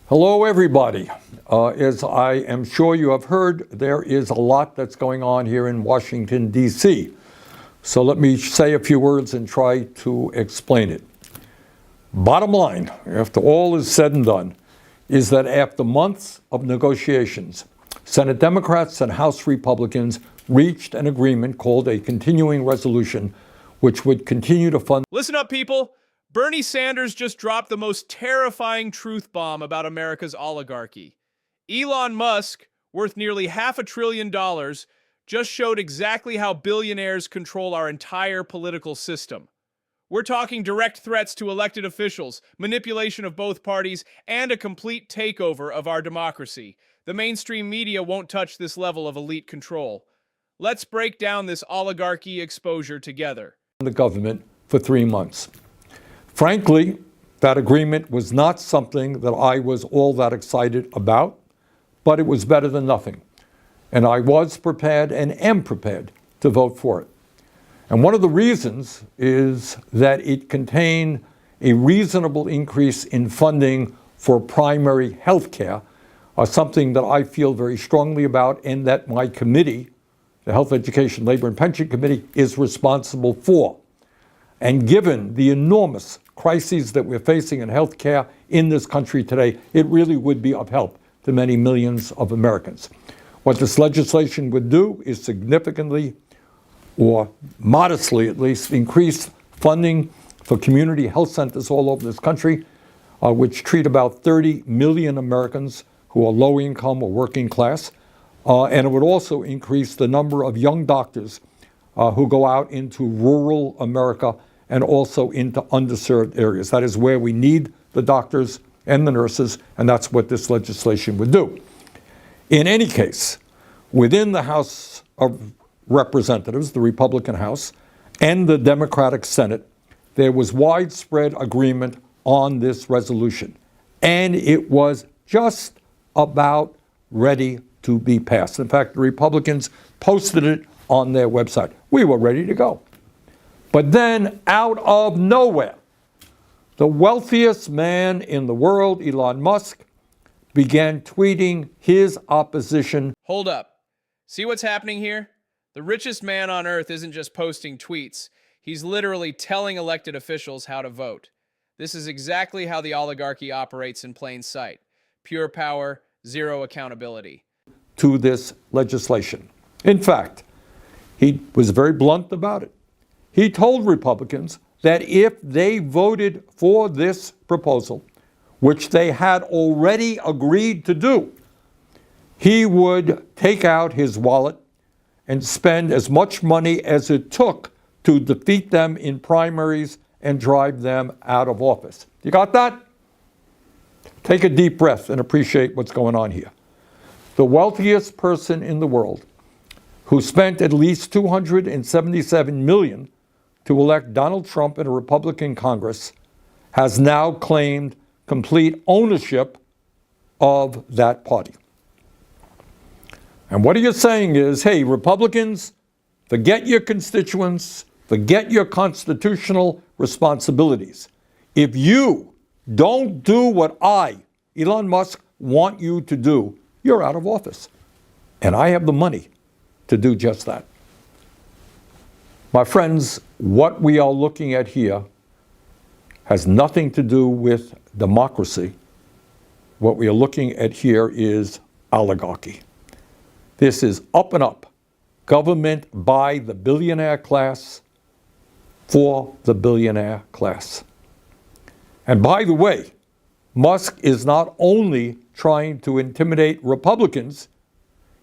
Hello, everybody. As I am sure you have heard, there is a lot that's going on here in Washington, D.C. So let me say a few words and try to explain it. Bottom line, after all is said and done, is that after months of negotiations, Senate Democrats and House Republicans reached an agreement called a continuing resolution, which would continue to fund. Listen up, people. Bernie Sanders just dropped the most terrifying truth bomb about America's oligarchy. Elon Musk, worth nearly $500 billion, just showed exactly how billionaires control our entire political system. We're talking direct threats to elected officials, manipulation of both parties, and a complete takeover of our democracy. The mainstream media won't touch this level of elite control. Let's break down this oligarchy exposure together. The government for 3 months. Frankly, that agreement was not something that I was all that excited about, but it was better than nothing. And I was prepared and am prepared to vote for it. And one of the reasons is that it contained a reasonable increase in funding for primary health care, something that I feel very strongly about and that my committee, the Health, Education, Labor, and Pension Committee, is responsible for. And given the enormous crises that we're facing in healthcare in this country today, it really would be of help to many millions of Americans. What this legislation would do is significantly, or modestly at least, increase funding for community health centers all over this country, which treat about 30 million Americans who are low income or working class. And it would also increase the number of young doctors who go out into rural America and also into underserved areas. That is where we need the doctors and the nurses, and that's what this legislation would do. In any case, within the House of Representatives, the Republican House, and the Democratic Senate, there was widespread agreement on this resolution, and it was just about ready to be passed. In fact, the Republicans posted it on their website. We were ready to go. But then, out of nowhere, the wealthiest man in the world, Elon Musk, began tweeting his opposition. Hold up. See what's happening here? The richest man on earth isn't just posting tweets. He's literally telling elected officials how to vote. This is exactly how the oligarchy operates in plain sight. Pure power, zero accountability. To this legislation. In fact, he was very blunt about it. He told Republicans that if they voted for this proposal, which they had already agreed to do, he would take out his wallet and spend as much money as it took to defeat them in primaries and drive them out of office. You got that? Take a deep breath and appreciate what's going on here. The wealthiest person in the world, who spent at least $277 million to elect Donald Trump in a Republican Congress, has now claimed complete ownership of that party. And what he is saying is, hey, Republicans, forget your constituents, forget your constitutional responsibilities. If you don't do what I, Elon Musk, want you to do, you're out of office. And I have the money to do just that. My friends, what we are looking at here has nothing to do with democracy. What we are looking at here is oligarchy. This is up and up. Government by the billionaire class for the billionaire class. And by the way, Musk is not only trying to intimidate Republicans,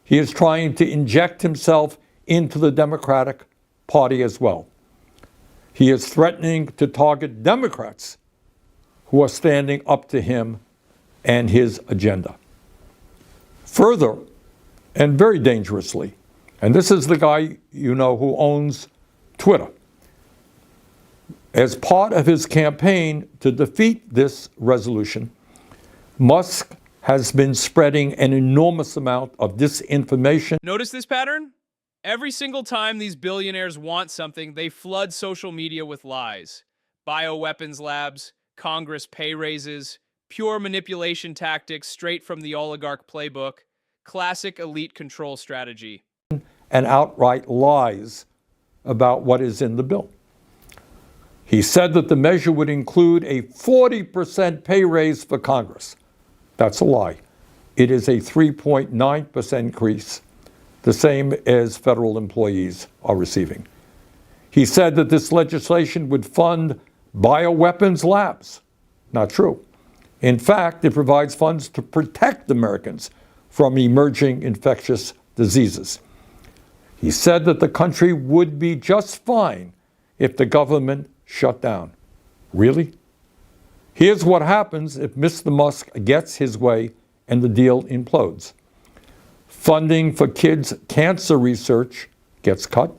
he is trying to inject himself into the Democratic Party as well. He is threatening to target Democrats who are standing up to him and his agenda. Further, and very dangerously, and this is the guy you know who owns Twitter, as part of his campaign to defeat this resolution, Musk has been spreading an enormous amount of disinformation. Notice this pattern? Every single time these billionaires want something, they flood social media with lies. Bioweapons labs, Congress pay raises, Pure manipulation tactics straight from the oligarch playbook. Classic elite control strategy. And outright lies about what is in the bill. He said that the measure would include a 40% pay raise for Congress. That's a lie. It is a 3.9% increase, the same as federal employees are receiving. He said that this legislation would fund bioweapons labs. Not true. In fact, it provides funds to protect Americans from emerging infectious diseases. He said that the country would be just fine if the government shut down. Really? Here's what happens if Mr. Musk gets his way and the deal implodes. Funding for kids' cancer research gets cut.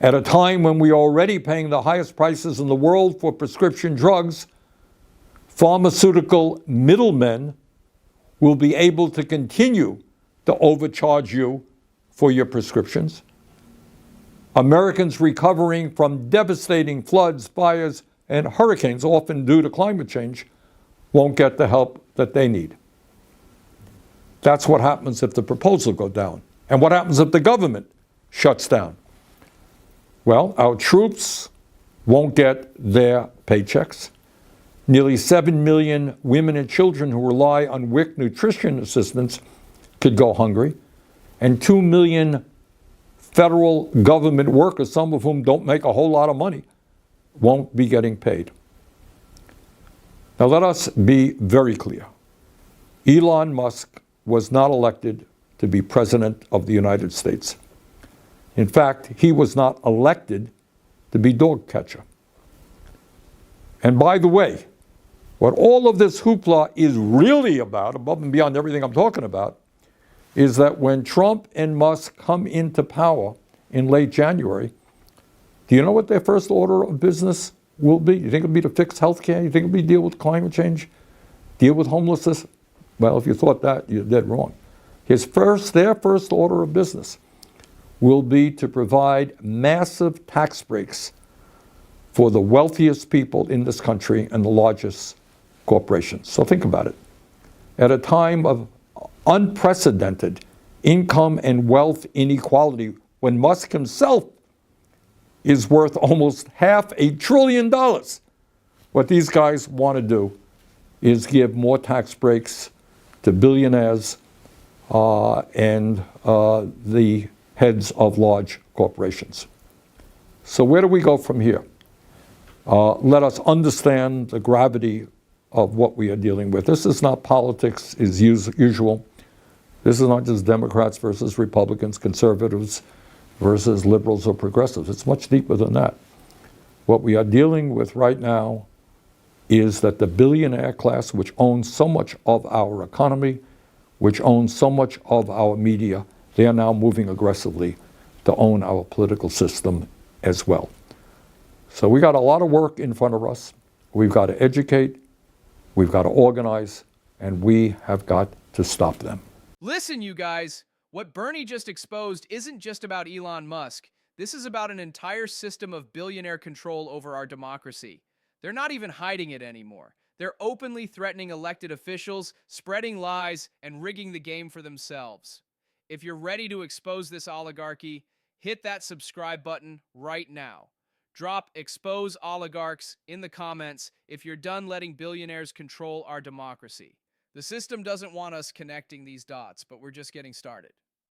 At a time when we are already paying the highest prices in the world for prescription drugs, pharmaceutical middlemen will be able to continue to overcharge you for your prescriptions. Americans recovering from devastating floods, fires, and hurricanes, often due to climate change, won't get the help that they need. That's what happens if the proposal goes down. And what happens if the government shuts down? Well, our troops won't get their paychecks. Nearly 7 million women and children who rely on WIC nutrition assistance could go hungry. And 2 million federal government workers, some of whom don't make a whole lot of money, won't be getting paid. Now let us be very clear. Elon Musk was not elected to be president of the United States. In fact, he was not elected to be dog catcher. And by the way, what all of this hoopla is really about, above and beyond everything I'm talking about, is that when Trump and Musk come into power in late January, do you know what their first order of business will be? You think it'll be to fix health care? You think it'll be deal with climate change? Deal with homelessness? Well, if you thought that, you're dead wrong. Their first order of business will be to provide massive tax breaks for the wealthiest people in this country and the largest corporations. So think about it. At a time of unprecedented income and wealth inequality, when Musk himself is worth almost $500 billion, what these guys want to do is give more tax breaks to billionaires and the heads of large corporations. So where do we go from here? Let us understand the gravity of what we are dealing with. This is not politics as usual. This is not just Democrats versus Republicans, conservatives versus liberals or progressives. It's much deeper than that. What we are dealing with right now is that the billionaire class, which owns so much of our economy, which owns so much of our media, they are now moving aggressively to own our political system as well. So we got a lot of work in front of us. We've got to educate, we've got to organize, and we have got to stop them. Listen, you guys, what Bernie just exposed isn't just about Elon Musk. This is about an entire system of billionaire control over our democracy. They're not even hiding it anymore. They're openly threatening elected officials, spreading lies, and rigging the game for themselves. If you're ready to expose this oligarchy, hit that subscribe button right now. Drop "Expose Oligarchs" in the comments if you're done letting billionaires control our democracy. The system doesn't want us connecting these dots, but we're just getting started.